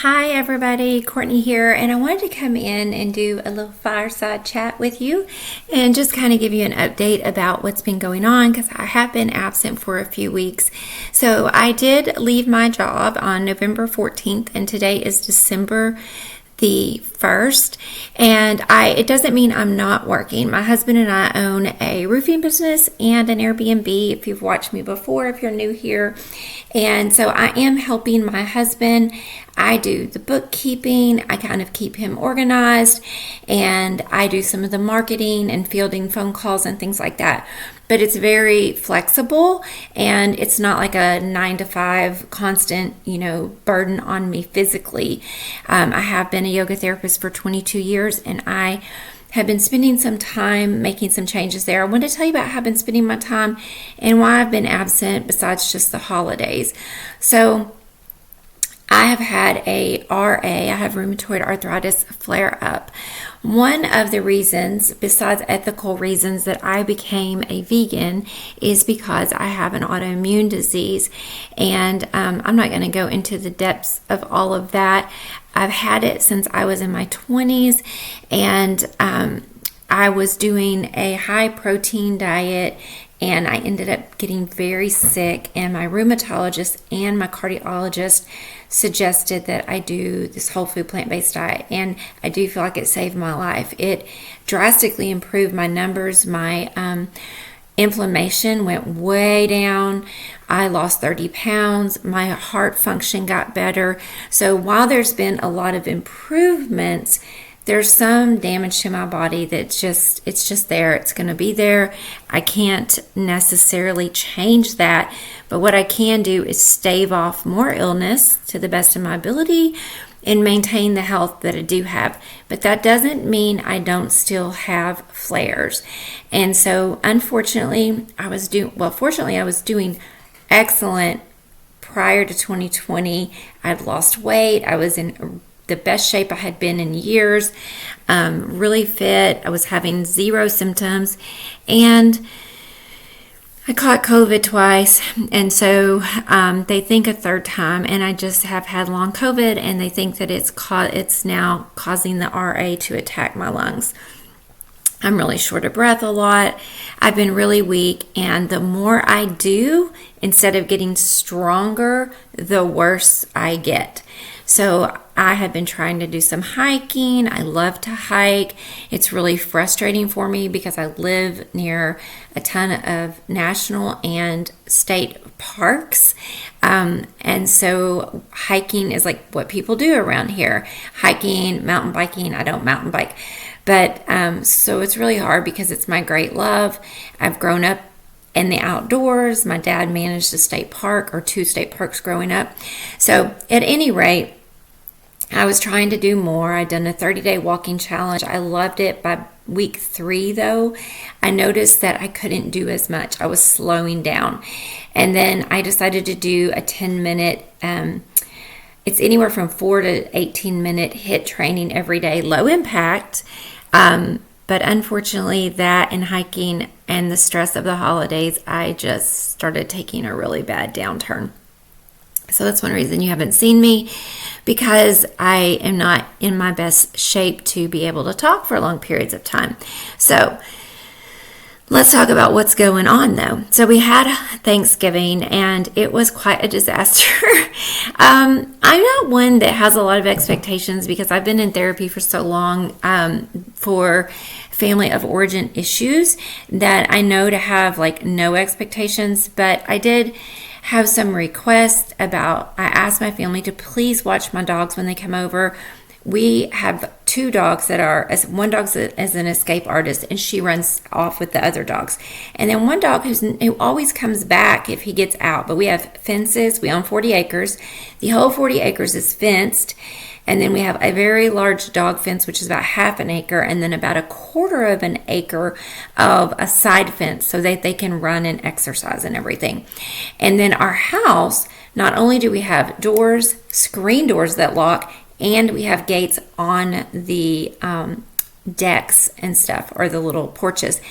Hi everybody, Courtney here, and I wanted to come in and do a little fireside chat with you and just kind of give you an update about what's been going on because I have been absent for a few weeks. So I did leave my job on November 14th, and today is December the 1st, and it doesn't mean I'm not working. My husband and I own a roofing business and an Airbnb, if you've watched me before, if you're new here. And so I am helping my husband. I do the bookkeeping, I kind of keep him organized, and I do some of the marketing and fielding phone calls and things like that. But it's very flexible, and it's not like a 9 to 5 constant, burden on me physically. I have been a yoga therapist for 22 years, and I have been spending some time making some changes there. I want to tell you about how I've been spending my time and why I've been absent besides just the holidays. So I have had a RA, I have rheumatoid arthritis flare up. One of the reasons, besides ethical reasons, that I became a vegan is because I have an autoimmune disease. And I'm not going to go into the depths of all of that. I've had it since I was in my 20s, and I was doing a high protein diet, and I ended up getting very sick, and my rheumatologist and my cardiologist suggested that I do this whole food plant-based diet, and I do feel like it saved my life. It drastically improved my numbers. My inflammation went way down. I lost 30 pounds. My heart function got better. So while there's been a lot of improvements, there's some damage to my body it's just there. It's going to be there. I can't necessarily change that, but what I can do is stave off more illness to the best of my ability and maintain the health that I do have. But that doesn't mean I don't still have flares. And so unfortunately, fortunately I was doing excellent prior to 2020. I'd lost weight. I was in the best shape I had been in years, really fit. I was having zero symptoms, and I caught COVID twice, and so they think a third time, and I just have had long COVID, and they think that it's now causing the RA to attack my lungs. I'm really short of breath a lot. I've been really weak, and the more I do, instead of getting stronger, the worse I get. So I have been trying to do some hiking. I love to hike. It's really frustrating for me because I live near a ton of national and state parks. And so hiking is like what people do around here. Hiking, mountain biking. I don't mountain bike. But so it's really hard because it's my great love. I've grown up in the outdoors. My dad managed a state park or 2 state parks growing up. So at any rate, I was trying to do more. I'd done a 30-day walking challenge. I loved it. By week 3, though, I noticed that I couldn't do as much. I was slowing down. And then I decided to do a 10-minute, it's anywhere from 4 to 18-minute HIIT training every day, low impact. But unfortunately, that and hiking and the stress of the holidays, I just started taking a really bad downturn. So that's one reason you haven't seen me, because I am not in my best shape to be able to talk for long periods of time. So let's talk about what's going on, though. So we had Thanksgiving, and it was quite a disaster. I'm not one that has a lot of expectations because I've been in therapy for so long for family of origin issues that I know to have no expectations, but I did have some requests I asked my family to please watch my dogs when they come over. We have 2 dogs one dog is an escape artist, and she runs off with the other dogs. And then one dog who always comes back if he gets out. But we have fences. We own 40 acres. The whole 40 acres is fenced. And then we have a very large dog fence, which is about half an acre, and then about 1/4 of an acre of a side fence so that they can run and exercise and everything. And then our house, not only do we have doors, screen doors that lock, and we have gates on the decks and stuff, or the little porches.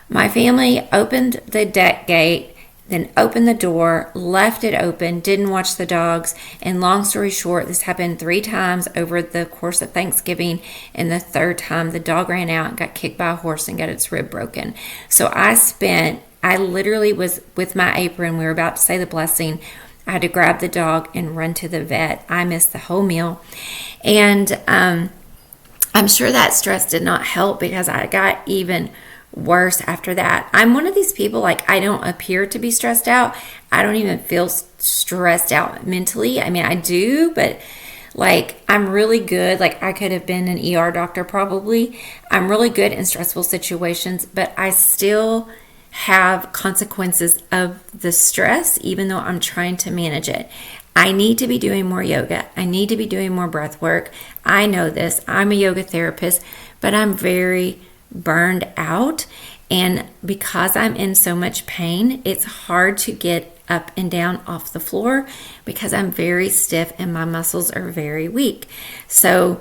My family opened the deck gate then opened the door, left it open, didn't watch the dogs. And long story short, this happened 3 times over the course of Thanksgiving. And the 3rd time, the dog ran out and got kicked by a horse and got its rib broken. So I literally was with my apron. We were about to say the blessing. I had to grab the dog and run to the vet. I missed the whole meal. And I'm sure that stress did not help because I got even worse after that. I'm one of these people, like, I don't appear to be stressed out. I don't even feel stressed out mentally. I mean, I do, but like, I'm really good. Like, I could have been an ER doctor probably. I'm really good in stressful situations, but I still have consequences of the stress, even though I'm trying to manage it. I need to be doing more yoga. I need to be doing more breath work. I know this. I'm a yoga therapist, but I'm very burned out. And because I'm in so much pain, it's hard to get up and down off the floor because I'm very stiff and my muscles are very weak. So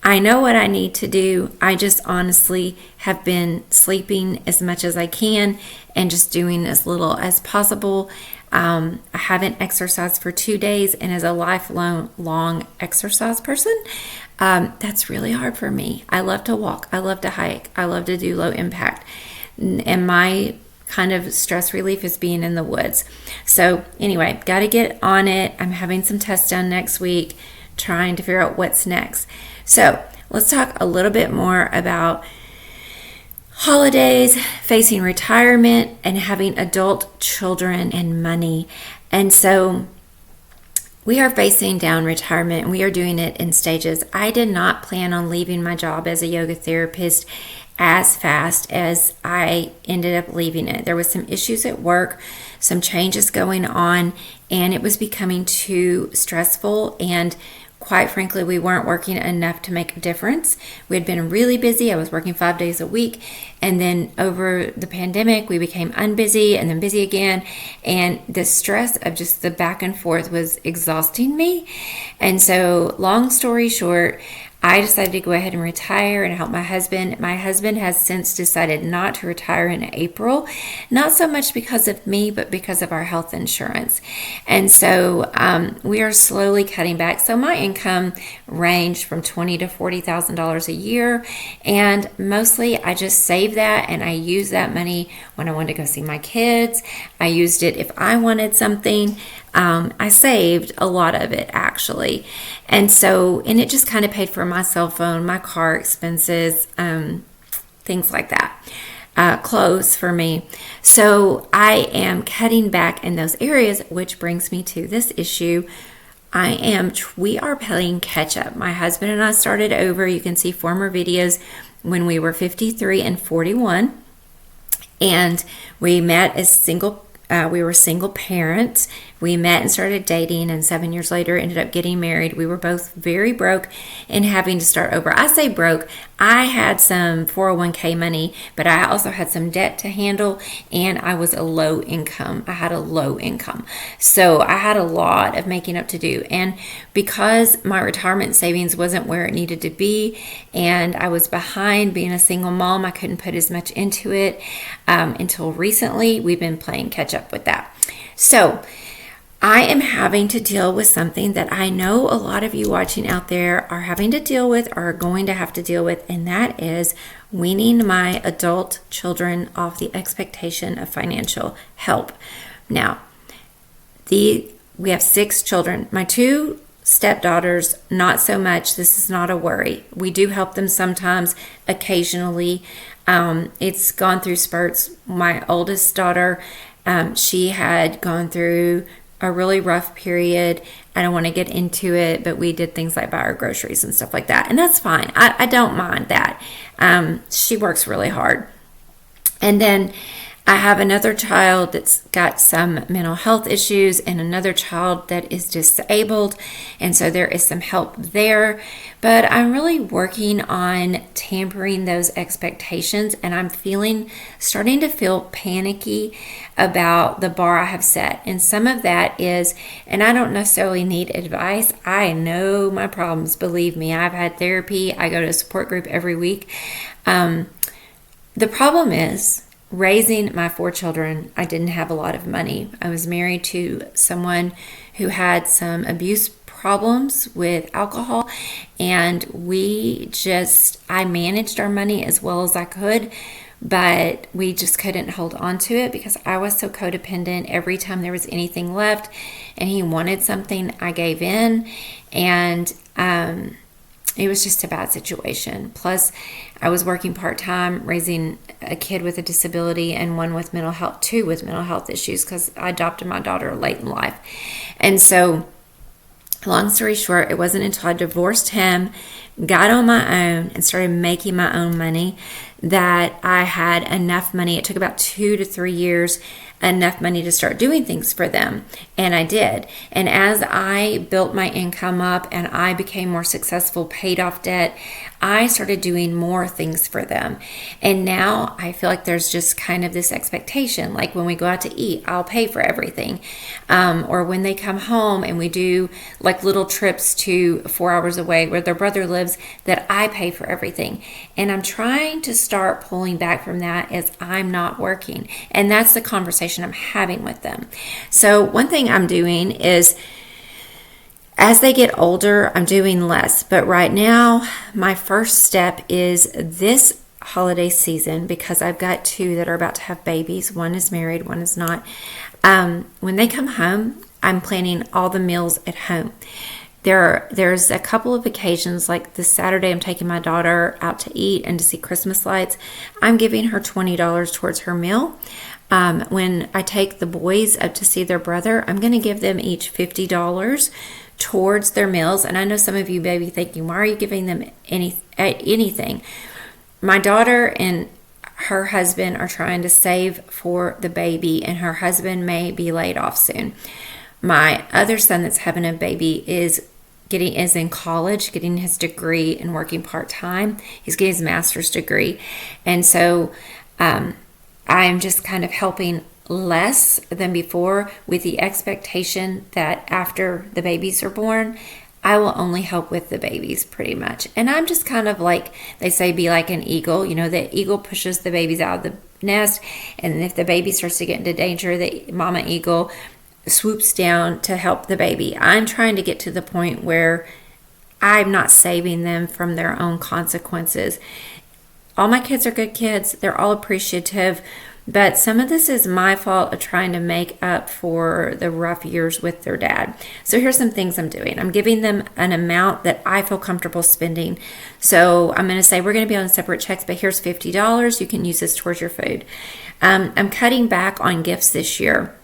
I know what I need to do. I just honestly have been sleeping as much as I can and just doing as little as possible. I haven't exercised for 2 days, and as a lifelong exercise person, that's really hard for me. I love to walk. I love to hike. I love to do low impact. And my kind of stress relief is being in the woods. So anyway, got to get on it. I'm having some tests done next week, trying to figure out what's next. So let's talk a little bit more about holidays, facing retirement, and having adult children and money. And so we are facing down retirement, and we are doing it in stages. I did not plan on leaving my job as a yoga therapist as fast as I ended up leaving it. There was some issues at work, some changes going on, and it was becoming too stressful, and quite frankly, we weren't working enough to make a difference. We had been really busy. I was working 5 days a week. And then over the pandemic, we became unbusy and then busy again. And the stress of just the back and forth was exhausting me. And so, long story short, I decided to go ahead and retire and help my husband. My husband has since decided not to retire in April, not so much because of me, but because of our health insurance. And so we are slowly cutting back. So my income ranged from $20,000 to $40,000 a year. And mostly I just save that, and I use that money when I wanted to go see my kids. I used it if I wanted something. I saved a lot of it, actually. And it just kind of paid for my cell phone, my car expenses, things like that, clothes for me. So I am cutting back in those areas, which brings me to this issue. We are playing catch up. My husband and I started over. You can see former videos when we were 53 and 41. And we met as we were single parents. We met and started dating, and 7 years later ended up getting married. We were both very broke and having to start over. I say broke. I had some 401k money, but I also had some debt to handle, and I was a low income. I had a low income. So I had a lot of making up to do. And because my retirement savings wasn't where it needed to be, and I was behind being a single mom, I couldn't put as much into it until recently. We've been playing catch up with that. So I am having to deal with something that I know a lot of you watching out there are having to deal with, or are going to have to deal with, and that is weaning my adult children off the expectation of financial help. Now, we have 6 children. My 2 stepdaughters, not so much. This is not a worry. We do help them sometimes, occasionally. It's gone through spurts. My oldest daughter, she had gone through a really rough period. I don't want to get into it, but we did things like buy our groceries and stuff like that. And that's fine. I don't mind that. She works really hard. And then I have another child that's got some mental health issues and another child that is disabled. And so there is some help there. But I'm really working on tampering those expectations, and I'm starting to feel panicky about the bar I have set. And some of that is, and I don't necessarily need advice. I know my problems. Believe me, I've had therapy. I go to a support group every week. The problem is, raising my 4 children, I didn't have a lot of money. I was married to someone who had some abuse problems with alcohol, and I managed our money as well as I could, but we just couldn't hold on to it because I was so codependent. Every time there was anything left and he wanted something, I gave in, and it was just a bad situation. Plus, I was working part-time, raising a kid with a disability and two with mental health issues, because I adopted my daughter late in life. And so, long story short, it wasn't until I divorced him, got on my own, and started making my own money that I had enough money. It took about 2 to 3 years, enough money to start doing things for them. And I did. And as I built my income up and I became more successful, paid off debt, I started doing more things for them. And now I feel like there's just kind of this expectation, like when we go out to eat, I'll pay for everything. Or when they come home and we do like little trips to 4 hours away where their brother lives, that I pay for everything. And I'm trying to start pulling back from that as I'm not working. And that's the conversation I'm having with them. So one thing I'm doing is, as they get older, I'm doing less. But right now, my first step is this holiday season, because I've got 2 that are about to have babies. One is married, one is not. When they come home, I'm planning all the meals at home. There's a couple of occasions, like this Saturday, I'm taking my daughter out to eat and to see Christmas lights. I'm giving her $20 towards her meal. When I take the boys up to see their brother, I'm going to give them each $50 towards their meals. And I know some of you may be thinking, why are you giving them anything? My daughter and her husband are trying to save for the baby, and her husband may be laid off soon. My other son that's having a baby is in college, getting his degree and working part-time. He's getting his master's degree. And so I'm just kind of helping less than before, with the expectation that after the babies are born, I will only help with the babies pretty much. And I'm just kind of like, they say, be like an eagle. You know, the eagle pushes the babies out of the nest, and if the baby starts to get into danger, the mama eagle swoops down to help the baby. I'm trying to get to the point where I'm not saving them from their own consequences. All my kids are good kids. They're all appreciative. But some of this is my fault of trying to make up for the rough years with their dad. So here's some things I'm doing. I'm giving them an amount that I feel comfortable spending. So I'm going to say, we're going to be on separate checks, but here's $50. You can use this towards your food. I'm cutting back on gifts this year.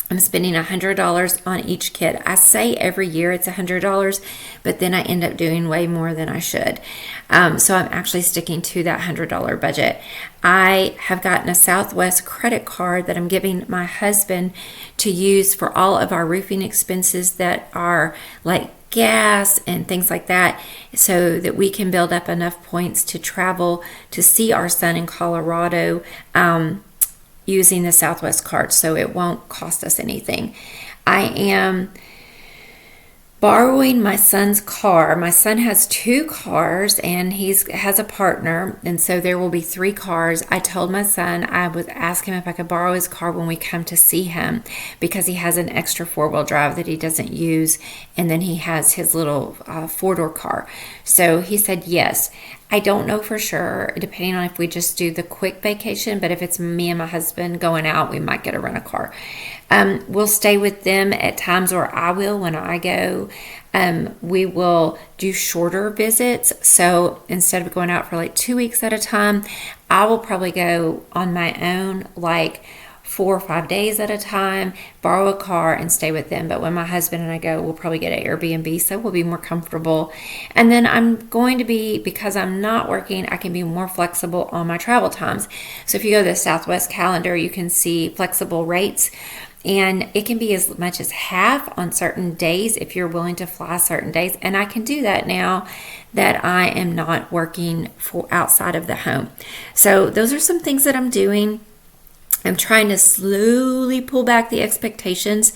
I'm spending $100 on each kid. I say every year it's $100, but then I end up doing way more than I should. So I'm actually sticking to that $100 budget. I have gotten a Southwest credit card that I'm giving my husband to use for all of our roofing expenses that are like gas and things like that, so that we can build up enough points to travel to see our son in Colorado, using the Southwest card, so it won't cost us anything. I am borrowing my son's car. My son has 2 cars, and he has a partner, and so there will be 3 cars. I told my son I would ask him if I could borrow his car when we come to see him, because he has an extra 4-wheel drive that he doesn't use, and then he has his little 4-door car. So he said yes. I don't know for sure, depending on if we just do the quick vacation, but if it's me and my husband going out, we might get a rent-a-car. We'll stay with them at times, or I will when I go. We will do shorter visits. So instead of going out for like 2 weeks at a time, I will probably go on my own like 4 or 5 days at a time, borrow a car and stay with them. But when my husband and I go, we'll probably get an Airbnb, so we'll be more comfortable. And then I'm going to be, because I'm not working, I can be more flexible on my travel times. So if you go to the Southwest calendar, you can see flexible rates. And it can be as much as half on certain days if you're willing to fly certain days. And I can do that now that I am not working for outside of the home. So those are some things that I'm doing. I'm trying to slowly pull back the expectations,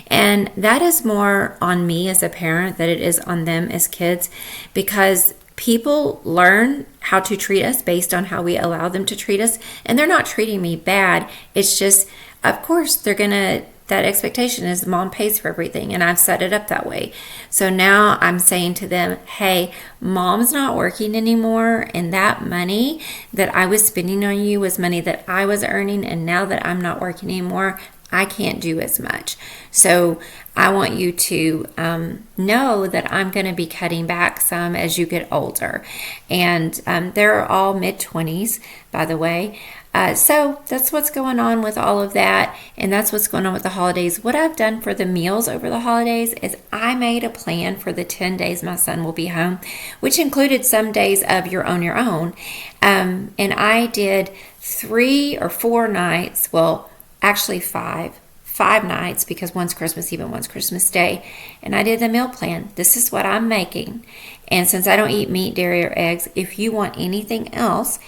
and that is more on me as a parent than it is on them as kids, because people learn how to treat us based on how we allow them to treat us. And they're not treating me bad. It's just, of course, that expectation is mom pays for everything, and I've set it up that way. So now I'm saying to them, hey, mom's not working anymore, and that money that I was spending on you was money that I was earning, and now that I'm not working anymore, I can't do as much. So I want you to know that I'm going to be cutting back some as you get older. And they're all mid-20s, by the way. So that's what's going on with all of that. And that's what's going on with the holidays. What I've done for the meals over the holidays is I made a plan for the 10 days my son will be home, which included some days of your own. And I did 3 or 4 nights, well, actually 5 nights, because one's Christmas Eve and one's Christmas Day. And I did the meal plan. This is what I'm making. And since I don't eat meat, dairy, or eggs, if you want anything else,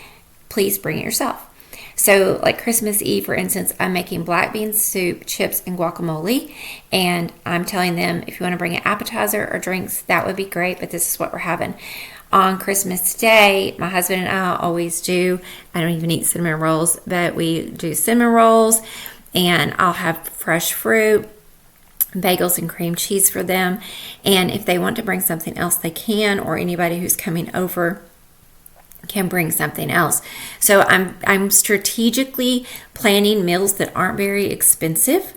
please bring it yourself. So like Christmas Eve, for instance, I'm making black bean soup, chips, and guacamole. And I'm telling them, if you want to bring an appetizer or drinks, that would be great, but this is what we're having. On Christmas Day, my husband and I always do, I don't even eat cinnamon rolls, but we do cinnamon rolls, and I'll have fresh fruit, bagels, and cream cheese for them. And if they want to bring something else, they can, or anybody who's coming over can bring something else. So I'm strategically planning meals that aren't very expensive,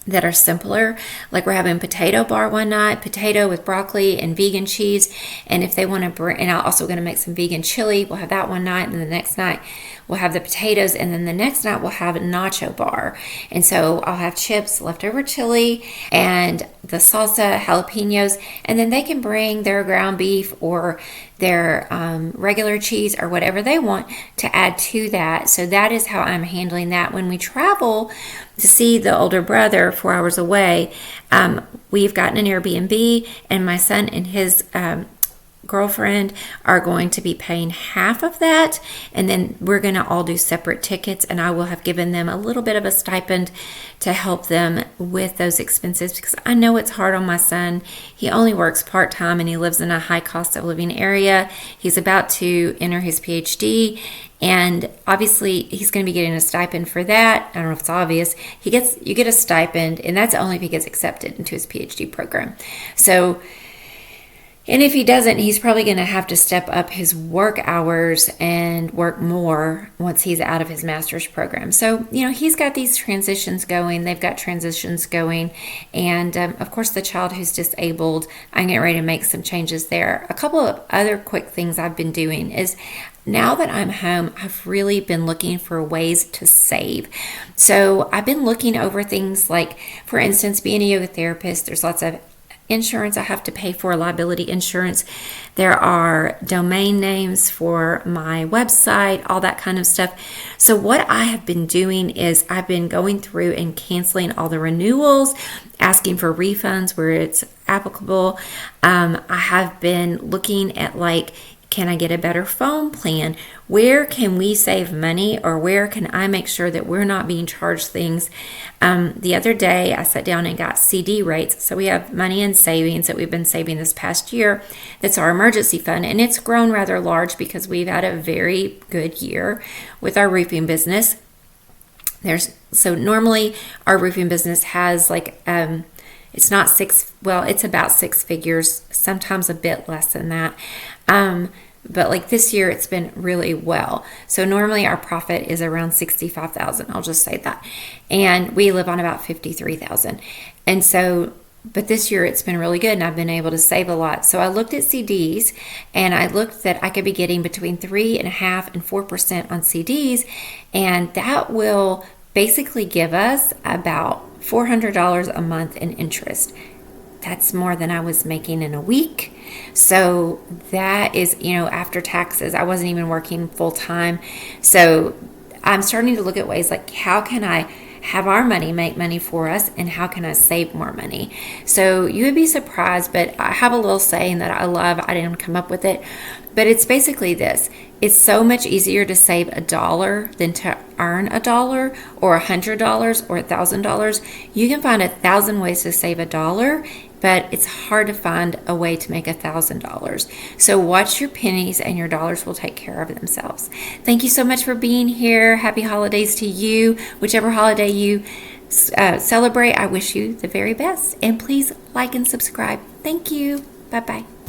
that are simpler. Like we're having potato bar one night, potato with broccoli and vegan cheese. And if they want to bring, and I'm also going to make some vegan chili, we'll have that one night. And then the next night we'll have the potatoes. And then the next night we'll have a nacho bar. And so I'll have chips, leftover chili, and the salsa, jalapenos. And then they can bring their ground beef or their regular cheese or whatever they want to add to that. So that is how I'm handling that. When we travel to see the older brother 4 hours away, we've gotten an Airbnb, and my son and his girlfriend are going to be paying half of that, and then we're going to all do separate tickets, and I will have given them a little bit of a stipend to help them with those expenses, because I know it's hard on my son. He only works part-time, and he lives in a high cost of living area. He's about to enter his PhD, and obviously he's going to be getting a stipend for that. I don't know if it's obvious. You get a stipend, and that's only if he gets accepted into his PhD program. So, and if he doesn't, he's probably going to have to step up his work hours and work more once he's out of his master's program. So, he's got these transitions going. They've got transitions going. And, of course, the child who's disabled, I'm getting ready to make some changes there. A couple of other quick things I've been doing is, now that I'm home, I've really been looking for ways to save. So I've been looking over things like, for instance, being a yoga therapist, there's lots of insurance I have to pay for, liability insurance. There are domain names for my website, all that kind of stuff. So what I have been doing is I've been going through and canceling all the renewals, asking for refunds where it's applicable. I have been looking at can I get a better phone plan? Where can we save money, or where can I make sure that we're not being charged things? The other day I sat down and got CD rates. So we have money in savings that we've been saving this past year. That's our emergency fund, and it's grown rather large because we've had a very good year with our roofing business. So normally our roofing business has it's not it's about 6 figures, sometimes a bit less than that. But this year it's been really well. So normally our profit is around $65,000. I'll just say that. And we live on about $53,000. And so, but this year it's been really good, and I've been able to save a lot. So I looked at CDs, and I looked that I could be getting between 3.5% and 4% on CDs. And that will basically give us about $400 a month in interest. That's more than I was making in a week. So that is, after taxes. I wasn't even working full time. So I'm starting to look at ways how can I have our money make money for us, and how can I save more money? So you would be surprised, but I have a little saying that I love. I didn't come up with it, but it's basically this. It's so much easier to save $1 than to earn $1 or $100 or $1,000. You can find 1,000 ways to save $1, but it's hard to find a way to make $1,000. So watch your pennies and your dollars will take care of themselves. Thank you so much for being here. Happy holidays to you. Whichever holiday you celebrate, I wish you the very best. And please like and subscribe. Thank you. Bye-bye.